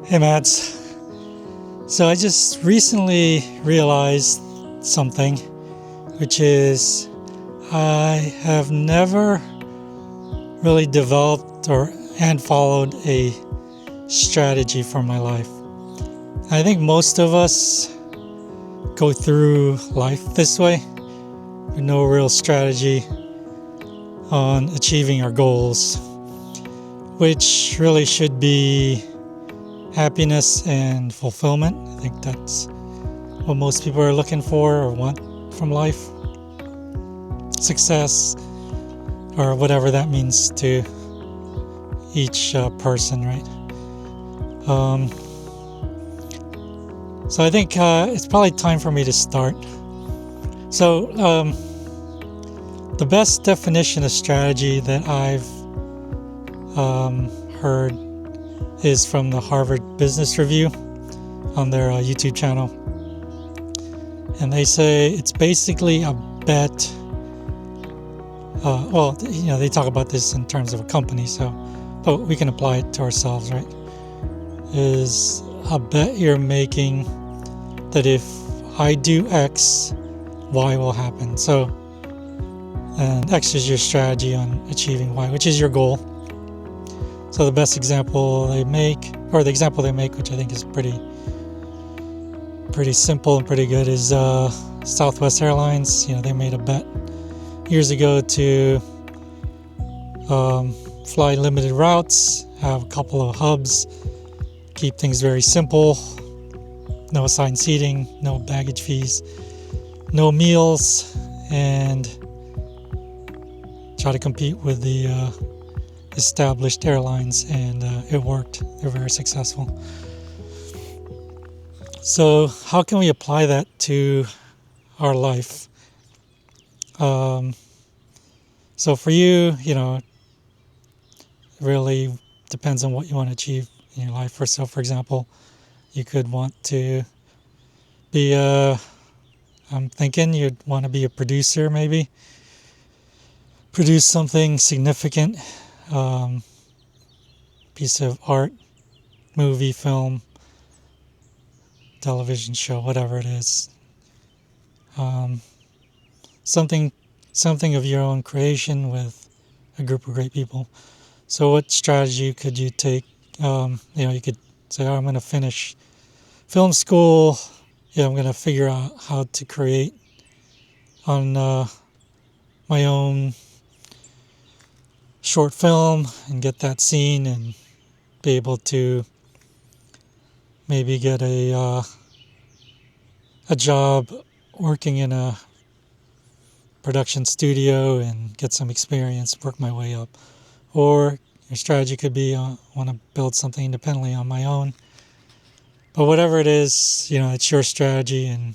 Hey Mads. So I just recently realized something, which is I have never really developed or and followed a strategy for my life. I think most of us go through life this way with no real strategy on achieving our goals, which really should be happiness and fulfillment. I think that's what most people are looking for or want from life. Success, or whatever that means to each person, right? So I think it's probably time for me to start. So the best definition of strategy that I've heard is from the Harvard Business Review on their YouTube channel. And they say it's basically a bet. They talk about this in terms of a company, but we can apply it to ourselves, right? Is a bet you're making that if I do X, Y will happen. So, and X is your strategy on achieving Y, which is your goal. So the best example they make, or the example they make, which I think is pretty simple and pretty good, is Southwest Airlines. They made a bet years ago to fly limited routes, have a couple of hubs, keep things very simple, no assigned seating, no baggage fees, no meals, and try to compete with the established airlines, and it worked. They're very successful. So how can we apply that to our life? So for you, it really depends on what you want to achieve in your life. For example, you could want to be I'm thinking you'd want to be a producer, maybe. Produce something significant, piece of art, movie, film, television show, whatever it is. Something of your own creation with a group of great people. So what strategy could you take? You could say, I'm going to finish film school. I'm going to figure out how to create on my own short film and get that seen and be able to maybe get a job working in a production studio and get some experience, work my way up. Or your strategy could be I want to build something independently on my own. But whatever it is, it's your strategy, and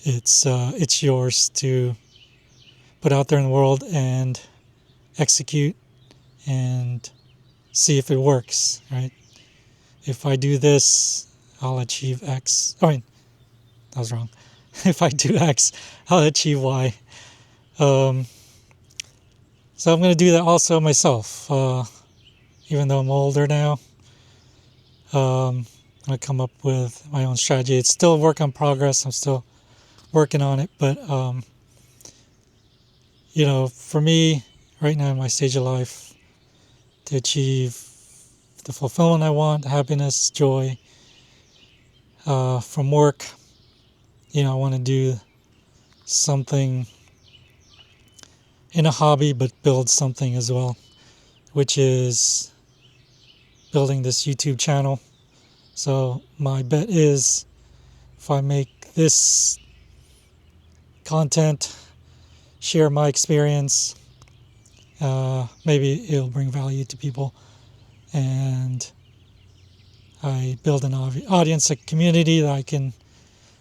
it's yours to put out there in the world and execute and see if it works, right? If I do this, I'll achieve X. That was wrong. If I do X, I'll achieve Y. So I'm going to do that also myself. Even though I'm older now, I'm going to come up with my own strategy. It's still a work in progress. I'm still working on it. But, for me, right now in my stage of life, to achieve the fulfillment I want, happiness, joy from work, I want to do something in a hobby, but build something as well, which is building this YouTube channel. So my bet is if I make this content, share my experience, maybe it'll bring value to people, and I build an audience, a community that I can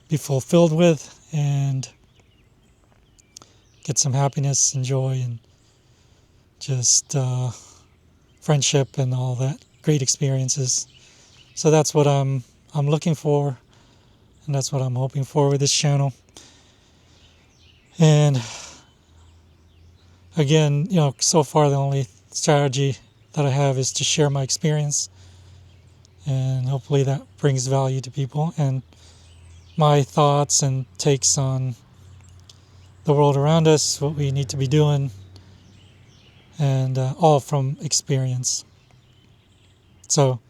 be fulfilled with and get some happiness and joy and just friendship and all that great experiences. So that's what I'm looking for, and that's what I'm hoping for with this channel. And again, so far the only strategy that I have is to share my experience and hopefully that brings value to people and my thoughts and takes on the world around us, what we need to be doing, and all from experience. So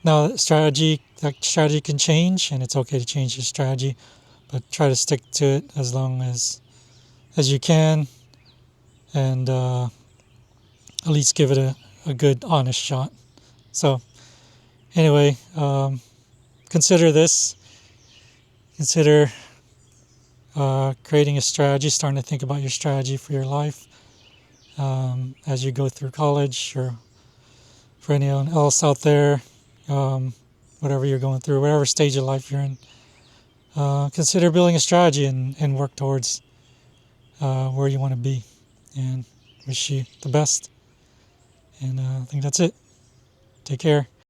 now that strategy can change, and it's okay to change your strategy, but try to stick to it as long as you can, and at least give it a good, honest shot. So anyway, consider this. Consider creating a strategy, starting to think about your strategy for your life as you go through college, or for anyone else out there, whatever you're going through, whatever stage of life you're in. Consider building a strategy and work towards where you want to be. And wish you the best. And I think that's it. Take care.